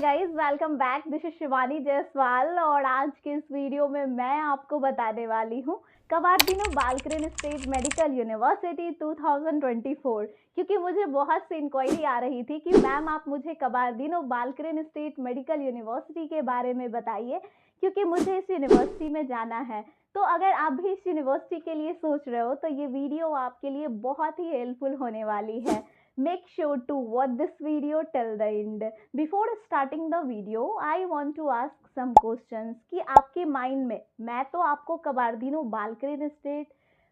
Guys, welcome back. This is Shivani Jaiswal और आज के इस वीडियो में मैं आपको बताने वाली हूँ कबार्दिनो बालकरेन स्टेट मेडिकल यूनिवर्सिटी 2024। क्योंकि मुझे बहुत सी इंक्वायरी आ रही थी कि मैम आप मुझे कबार्दिनो बालकरेन स्टेट मेडिकल यूनिवर्सिटी के बारे में बताइए, क्योंकि मुझे इस यूनिवर्सिटी में जाना है। तो अगर आप भी इस यूनिवर्सिटी के लिए सोच रहे हो तो ये वीडियो आपके लिए बहुत ही हेल्पफुल होने वाली है। Make sure to watch this video till the end. Before starting the video, I want to ask some questions कि आपके माइंड में, मैं तो आपको कबार्दिनो बालकरेन स्टेट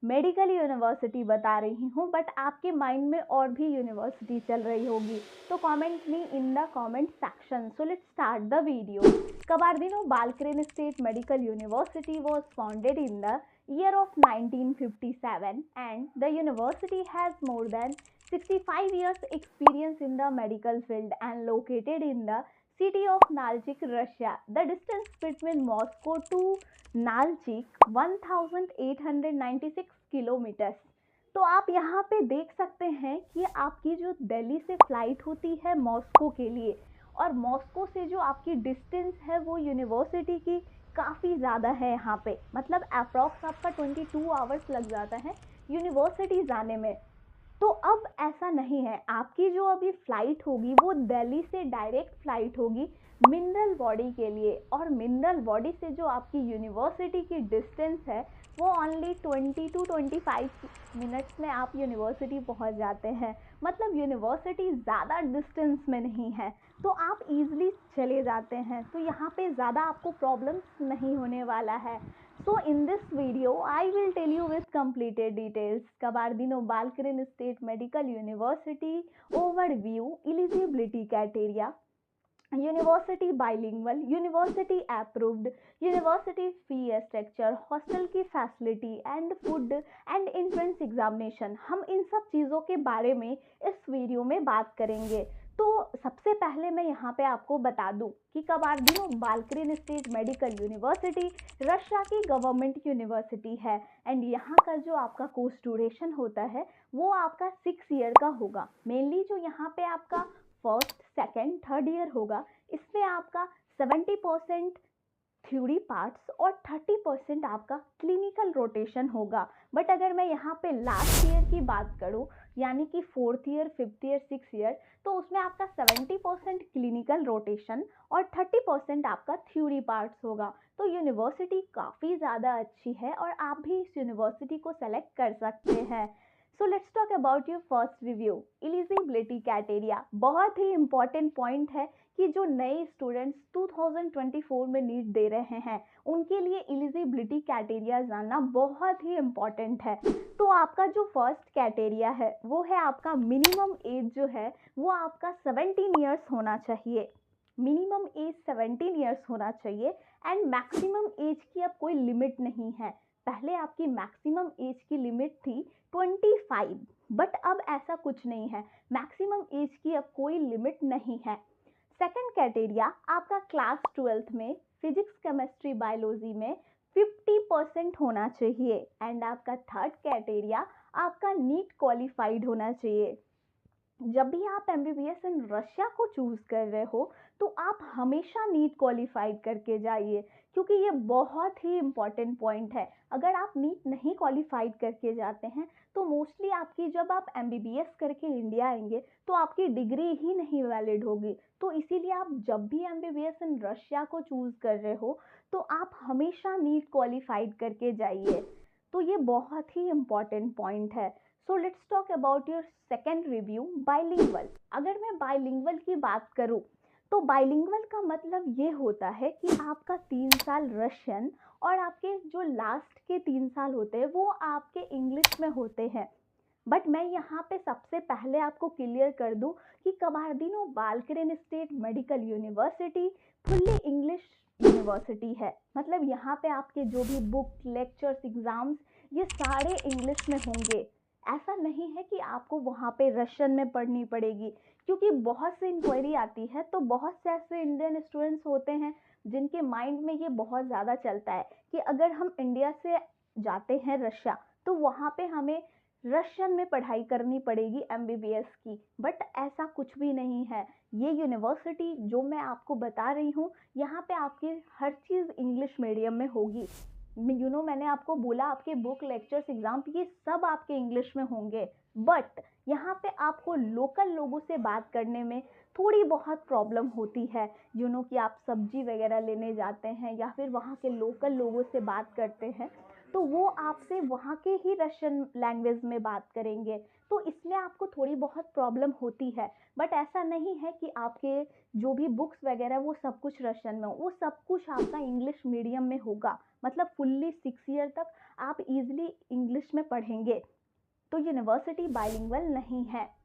मेडिकल यूनिवर्सिटी बता रही हूँ, बट आपके माइंड में और भी यूनिवर्सिटी चल रही होगी, तो comment me in the comment section. So let's start the video. Kabardino Balkran State Medical University was founded in the year of 1957 and the university has more than 65 years experience in the medical field and located in the city of Nalchik, Russia. The distance between Moscow to Nalchik 1896 kilometres. तो आप यहाँ पे देख सकते हैं कि आपकी जो दिल्ली से फ्लाइट होती है मॉस्को के लिए, और मॉस्को से जो आपकी डिस्टेंस है वो यूनिवर्सिटी की काफ़ी ज़्यादा है यहाँ पे, मतलब अप्रॉक्स आपका 22 आवर्स लग जाता है यूनिवर्सिटी जाने में. तो अब ऐसा नहीं है, आपकी जो अभी फ्लाइट होगी वो दिल्ली से डायरेक्ट फ्लाइट होगी मिनरल बॉडी के लिए, और मिनरल बॉडी से जो आपकी यूनिवर्सिटी की डिस्टेंस है वो ओनली 20 to 25 मिनट्स में आप यूनिवर्सिटी पहुंच जाते हैं. मतलब यूनिवर्सिटी ज़्यादा डिस्टेंस में नहीं है, तो आप इजीली चले जाते हैं, तो यहाँ पे ज़्यादा आपको प्रॉब्लम्स नहीं होने वाला है. So in this video, I will tell you with completed details Kabardino Balkran State Medical University overview, eligibility criteria, university bilingual, university approved, university fee structure, hostel की facility and food and entrance examination. हम इन सब चीज़ों के बारे में इस video में बात करेंगे. तो सबसे पहले मैं यहाँ पे आपको बता दूँ कि Kabardino Balkarian state medical university Russia की गवर्नमेंट यूनिवर्सिटी है एंड यहाँ का जो आपका कोर्स ड्यूरेशन होता है वो आपका 6 ईयर का होगा. मेनली जो यहाँ पे आपका फर्स्ट सेकेंड थर्ड ईयर होगा, इसमें आपका 70% थ्योरी पार्ट्स और 30% आपका क्लिनिकल रोटेशन होगा. बट अगर मैं यहाँ पे लास्ट ईयर की बात करूँ, यानी कि 4th year 5th year 6th year, तो उसमें आपका 70% क्लिनिकल रोटेशन और 30% आपका थ्योरी पार्ट्स होगा. तो यूनिवर्सिटी काफ़ी ज़्यादा अच्छी है और आप भी इस यूनिवर्सिटी को सेलेक्ट कर सकते हैं. So let's talk about your first review, eligibility criteria. बहुत ही इंपॉर्टेंट पॉइंट है कि जो नए स्टूडेंट्स 2024 में नीट दे रहे हैं उनके लिए एलिजिबिलिटी क्राइटेरिया जानना बहुत ही इम्पॉर्टेंट है. तो आपका जो फर्स्ट क्राइटेरिया है वो है आपका मिनिमम एज जो है वो आपका 17 ईयर्स होना चाहिए. मिनिमम एज 17 ईयर्स होना चाहिए एंड मैक्सिमम एज की अब कोई लिमिट नहीं है. पहले आपकी मैक्सिमम एज की लिमिट थी 25, बट अब ऐसा कुछ नहीं है, मैक्सिमम एज की अब कोई लिमिट नहीं है. सेकंड क्राइटेरिया आपका क्लास 12th में फिजिक्स केमिस्ट्री बायोलॉजी में 50% होना चाहिए एंड आपका थर्ड क्राइटेरिया आपका नीट क्वालिफाइड होना चाहिए. जब भी आप एमबीबीएस इन रशिया को चूज़ कर रहे हो तो आप हमेशा नीट क्वालिफाइड करके जाइए, क्योंकि ये बहुत ही इम्पॉर्टेंट पॉइंट है. अगर आप नीट नहीं क्वालिफाइड करके जाते हैं तो मोस्टली आपकी जब आप एमबीबीएस करके इंडिया आएंगे तो आपकी डिग्री ही नहीं वैलिड होगी. तो इसीलिए आप जब भी एमबीबीएस इन रशिया को चूज़ कर रहे हो तो आप हमेशा नीट क्वालिफाइड करके जाइए. तो ये बहुत ही इम्पॉर्टेंट पॉइंट है. So let's talk about your second review, bilingual. अगर मैं बाइलिंगुअल की बात करूँ तो बाइलिंगुअल का मतलब ये होता है कि आपका 3 साल रशियन और आपके जो लास्ट के 3 साल होते हैं वो आपके इंग्लिश में होते हैं. बट मैं यहाँ पे सबसे पहले आपको क्लियर कर दूँ कि Kabardino Balkarian state medical university fully English university है. मतलब यहाँ पे आपके जो भी बुक लेक्चर्स एग्जाम्स ये सारे इंग्लिश में होंगे. ऐसा नहीं है कि आपको वहाँ पे रशियन में पढ़नी पड़ेगी, क्योंकि बहुत से इंक्वायरी आती है. तो बहुत से ऐसे इंडियन स्टूडेंट्स होते हैं जिनके माइंड में ये बहुत ज़्यादा चलता है कि अगर हम इंडिया से जाते हैं रशिया तो वहाँ पे हमें रशियन में पढ़ाई करनी पड़ेगी एमबीबीएस की, बट ऐसा कुछ भी नहीं है। ये यूनिवर्सिटी जो मैं आपको बता रही हूँ, यहाँ पे आपकी हर चीज़ इंग्लिश मीडियम में होगी। मैंने आपको बोला आपके बुक, लेक्चर्स, एग्जाम ये सब आपके इंग्लिश में होंगे, बट यहाँ पे आपको लोकल लोगों से बात करने में थोड़ी बहुत प्रॉब्लम होती है। कि आप सब्जी वगैरह लेने जाते हैं या फिर वहाँ के लोकल लोगों से बात करते हैं, तो वो आपसे वहाँ के ही रशियन लैंग्वेज में बात करेंगे, तो इसमें आपको थोड़ी बहुत प्रॉब्लम होती है। बट ऐसा नहीं है कि आपके जो भी बुक्स वगैरह वो सब कुछ रशियन में हो, वो सब कुछ आपका इंग्लिश मीडियम में होगा। मतलब फुल्ली 6 ईयर तक आप इजीली इंग्लिश में पढ़ेंगे, तो यूनिवर्सिटी बाइलिंगुअल नहीं है।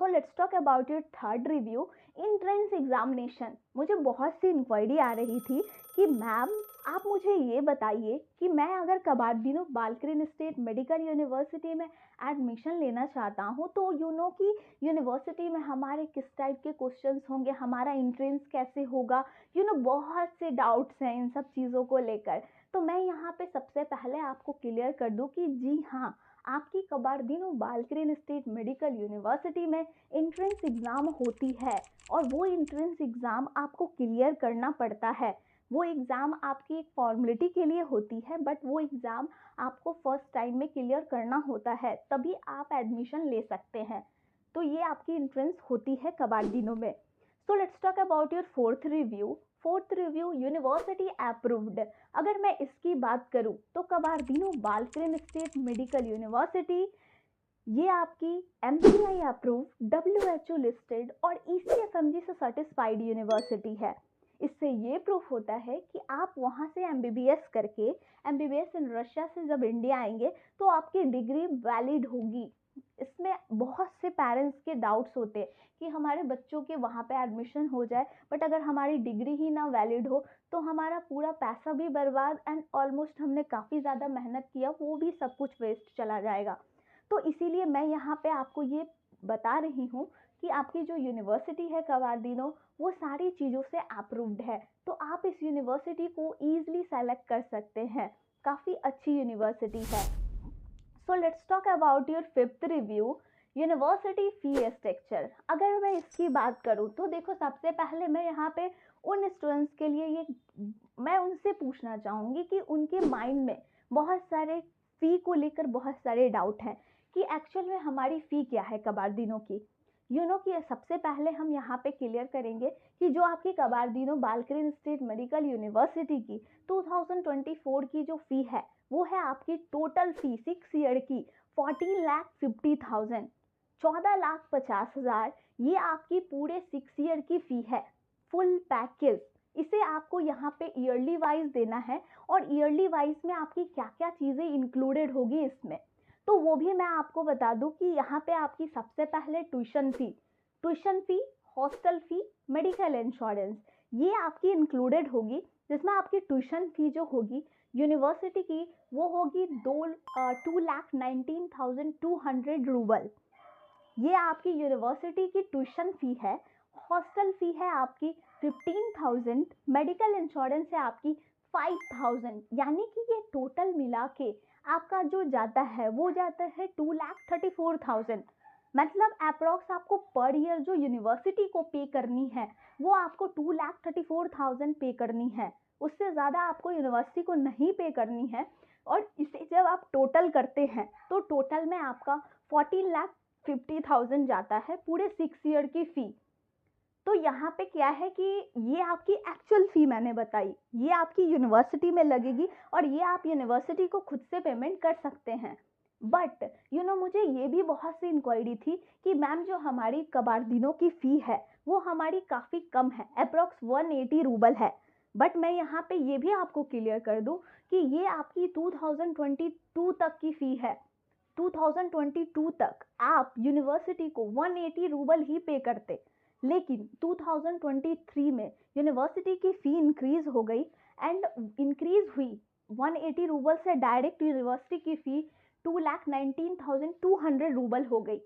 So let's talk about your third review, entrance examination. मुझे बहुत सी इंक्वायरी आ रही थी कि मैम आप मुझे ये बताइए कि मैं अगर कबार्दिनो बालकरिन स्टेट मेडिकल यूनिवर्सिटी में एडमिशन लेना चाहता हूँ, तो कि यूनिवर्सिटी में हमारे किस टाइप के क्वेश्चंस होंगे, हमारा एंट्रेंस कैसे होगा, बहुत से डाउट्स हैं इन सब चीज़ों को लेकर। तो मैं यहाँ पे सबसे पहले आपको क्लियर कर दूँ कि जी हाँ, आपकी कबार्दिनो बालकरिन स्टेट मेडिकल यूनिवर्सिटी में एंट्रेंस एग्ज़ाम होती है, और वो एंट्रेंस एग्ज़ाम आपको क्लियर करना पड़ता है। वो एग्ज़ाम आपकी एक फॉर्मेलिटी के लिए होती है, बट वो एग्ज़ाम आपको फर्स्ट टाइम में क्लियर करना होता है, तभी आप एडमिशन ले सकते हैं। तो ये आपकी एंट्रेंस होती है कबार्दिनो में। So let's talk about your fourth review, university approved. अगर मैं इसकी बात करूं तो कबार्दिनो बालकरिन स्टेट मेडिकल यूनिवर्सिटी ये आपकी MCI अप्रूव, WHO लिस्टेड और ECFMG से सर्टिस्फाइड यूनिवर्सिटी है। इससे ये प्रूफ होता है कि आप वहाँ से MBBS करके, MBBS इन रशिया से जब इंडिया आएंगे तो आपकी डिग्री वैलिड होगी। इसमें बहुत से पेरेंट्स के डाउट्स होते हैं कि हमारे बच्चों के वहाँ पे एडमिशन हो जाए, बट अगर हमारी डिग्री ही ना वैलिड हो तो हमारा पूरा पैसा भी बर्बाद, एंड ऑलमोस्ट हमने काफ़ी ज़्यादा मेहनत किया वो भी सब कुछ वेस्ट चला जाएगा। तो इसीलिए मैं यहाँ पे आपको ये बता रही हूँ कि आपकी जो यूनिवर्सिटी है कबार्दिनो, वो सारी चीज़ों से अप्रूव्ड है, तो आप इस यूनिवर्सिटी को ईजिली सेलेक्ट कर सकते हैं। काफ़ी अच्छी यूनिवर्सिटी है। So let's talk about your fifth review, university fee structure. अगर मैं इसकी बात करूँ तो देखो, सबसे पहले मैं यहाँ पे उन स्टूडेंट्स के लिए मैं उनसे पूछना चाहूँगी कि उनके माइंड में बहुत सारे फ़ी को लेकर बहुत सारे डाउट हैं कि एक्चुअल में हमारी फ़ी क्या है कबार्दिनो की। कि सबसे पहले हम यहाँ पे क्लियर करेंगे कि जो आपकी कबार्दिनो बालकरिन स्टेट मेडिकल यूनिवर्सिटी की 2024 की जो फ़ी है, वो है आपकी टोटल फ़ी 6 ईयर की 14,50,000, 14,50,000। ये आपकी पूरे 6 ईयर की फ़ी है, फुल पैकेज। इसे आपको यहाँ पे ईयरली वाइज देना है, और ईयरली वाइज में आपकी क्या क्या चीज़ें इंक्लूडेड होगी इसमें, तो वो भी मैं आपको बता दूं कि यहाँ पे आपकी सबसे पहले tuition fee, hostel fee, medical insurance, ये आपकी इंक्लूडेड होगी, जिसमें आपकी ट्यूशन फ़ी जो होगी यूनिवर्सिटी की वो होगी 2,19,200 रूबल। ये आपकी यूनिवर्सिटी की ट्यूशन फ़ी है। हॉस्टल फ़ी है आपकी 15,000, मेडिकल इंश्योरेंस है आपकी 5,000, यानी कि ये टोटल मिला के आपका जो जाता है वो जाता है 2,34,000। मतलब अप्रॉक्स आपको पर ईयर जो यूनिवर्सिटी को पे करनी है वो आपको 2,34,000 पे करनी है, उससे ज़्यादा आपको यूनिवर्सिटी को नहीं पे करनी है। और इसे जब आप टोटल करते हैं तो टोटल में आपका 14,50,000 जाता है पूरे 6 ईयर की फ़ी। तो यहाँ पे क्या है कि ये आपकी एक्चुअल फ़ी मैंने बताई, ये आपकी यूनिवर्सिटी में लगेगी, और ये आप यूनिवर्सिटी को खुद से पेमेंट कर सकते हैं। बट मुझे ये भी बहुत सी इंक्वायरी थी कि मैम जो हमारी कबार्दिनो की फ़ी है वो हमारी काफ़ी कम है, अप्रॉक्स 180 रूबल है। बट मैं यहाँ पे ये भी आपको क्लियर कर दूँ कि ये आपकी 2022 तक की फ़ी है। 2022 तक आप यूनिवर्सिटी को 180 रूबल ही पे करते, लेकिन 2023 में यूनिवर्सिटी की फ़ी इंक्रीज़ हो गई, एंड इंक्रीज़ हुई 180 रूबल से डायरेक्ट यूनिवर्सिटी की फ़ी 2,19,200 रूबल हो गई।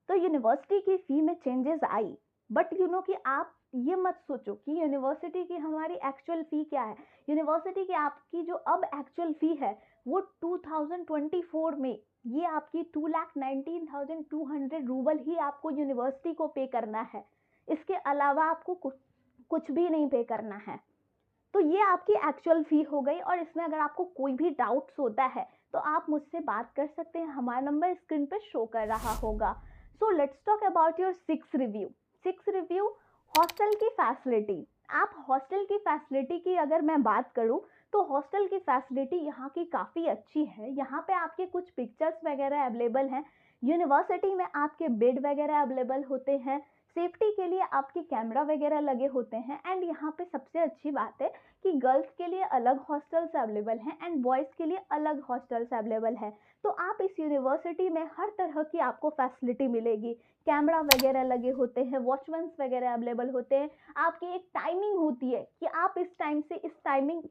तो यूनिवर्सिटी की फ़ी में चेंजेस आई, बट कि आप ये मत सोचो कि यूनिवर्सिटी की हमारी एक्चुअल फ़ी क्या है। यूनिवर्सिटी की आपकी जो अब एक्चुअल फ़ी है वो 2024 में ये आपकी 2,19,200 रूबल ही आपको यूनिवर्सिटी को पे करना है, इसके अलावा आपको कुछ भी नहीं पे करना है। तो ये आपकी एक्चुअल फी हो गई, और इसमें अगर आपको कोई भी डाउट्स होता है तो आप मुझसे बात कर सकते हैं, हमारा नंबर स्क्रीन पर शो कर रहा होगा। So let's talk about your 6 review. 6 review, hostel की फैसिलिटी। आप हॉस्टल की फैसिलिटी की अगर मैं बात करूं तो हॉस्टल की फैसिलिटी यहाँ की काफ़ी अच्छी है। यहाँ पे आपके कुछ पिक्चर्स वगैरह अवेलेबल हैं, यूनिवर्सिटी में आपके बेड वगैरह अवेलेबल होते हैं, सेफ्टी के लिए आपके कैमरा वगैरह लगे होते हैं, एंड यहाँ पे सबसे अच्छी बात है कि गर्ल्स के लिए अलग हॉस्टल्स अवेलेबल हैं एंड बॉयज़ के लिए अलग हॉस्टल्स अवेलेबल हैं। तो आप इस यूनिवर्सिटी में हर तरह की आपको फैसिलिटी मिलेगी, कैमरा वगैरह लगे होते हैं, वॉचमैन्स वगैरह अवेलेबल होते हैं, आपकी एक टाइमिंग होती है कि आप इस टाइम से इस टाइमिंग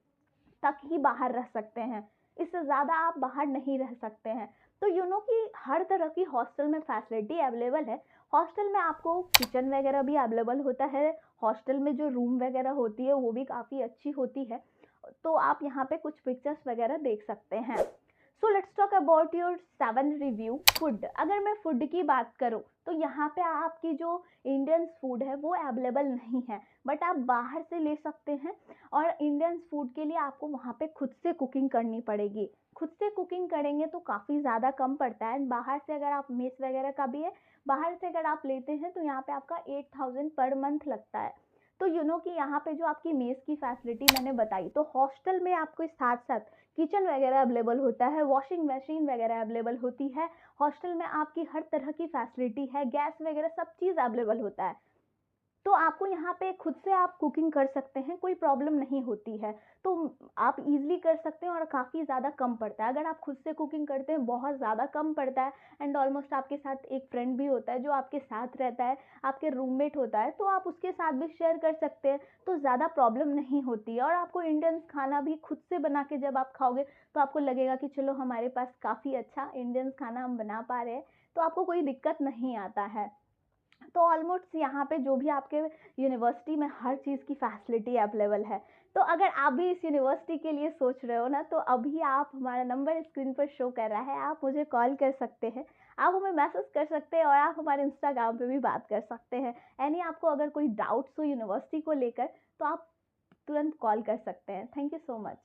तक ही बाहर रह सकते हैं, इससे ज़्यादा आप बाहर नहीं रह सकते हैं। तो यू नो कि हर तरह की हॉस्टल में फैसिलिटी अवेलेबल है। हॉस्टल में आपको किचन वगैरह भी अवेलेबल होता है, हॉस्टल में जो रूम वगैरह होती है वो भी काफ़ी अच्छी होती है। तो आप यहाँ पे कुछ पिक्चर्स वगैरह देख सकते हैं। So let's talk about your 7 review food. अगर मैं फूड की बात करूँ तो यहाँ पे आपकी जो इंडियन फूड है वो अवेलेबल नहीं है, बट आप बाहर से ले सकते हैं, और इंडियन फूड के लिए आपको वहाँ पे खुद से कुकिंग करनी पड़ेगी। खुद से कुकिंग करेंगे तो काफ़ी ज़्यादा कम पड़ता है, बाहर से अगर आप मेस वगैरह का भी है, बाहर से अगर आप लेते हैं तो यहाँ पे आपका 8,000 पर मंथ लगता है। तो यू नो कि यहाँ पे जो आपकी मेस की फैसिलिटी मैंने बताई, तो हॉस्टल में आपको साथ साथ किचन वगैरह अवेलेबल होता है, वॉशिंग मशीन वगैरह अवेलेबल होती है, हॉस्टल में आपकी हर तरह की फैसिलिटी है, गैस वगैरह सब चीज़ अवेलेबल होता है। तो आपको यहाँ पे खुद से आप कुकिंग कर सकते हैं, कोई प्रॉब्लम नहीं होती है। तो आप इजीली कर सकते हैं और काफ़ी ज़्यादा कम पड़ता है। अगर आप खुद से कुकिंग करते हैं बहुत ज़्यादा कम पड़ता है, एंड ऑलमोस्ट आपके साथ एक फ्रेंड भी होता है जो आपके साथ रहता है, आपके रूममेट होता है, तो आप उसके साथ भी शेयर कर सकते हैं, तो ज़्यादा प्रॉब्लम नहीं होती है। और आपको इंडियन खाना भी खुद से बना के जब आप खाओगे तो आपको लगेगा कि चलो हमारे पास काफ़ी अच्छा इंडियन खाना हम बना पा रहे हैं, तो आपको कोई दिक्कत नहीं आता है। तो ऑलमोस्ट यहाँ पे जो भी आपके यूनिवर्सिटी में हर चीज़ की फैसिलिटी अवेलेबल है। तो अगर आप भी इस यूनिवर्सिटी के लिए सोच रहे हो ना, तो अभी आप, हमारा नंबर स्क्रीन पर शो कर रहा है, आप मुझे कॉल कर सकते हैं, आप हमें मैसेज कर सकते हैं, और आप हमारे इंस्टाग्राम पे भी बात कर सकते हैं। यानी आपको अगर कोई डाउट्स हो यूनिवर्सिटी को लेकर तो आप तुरंत कॉल कर सकते हैं। Thank you so much.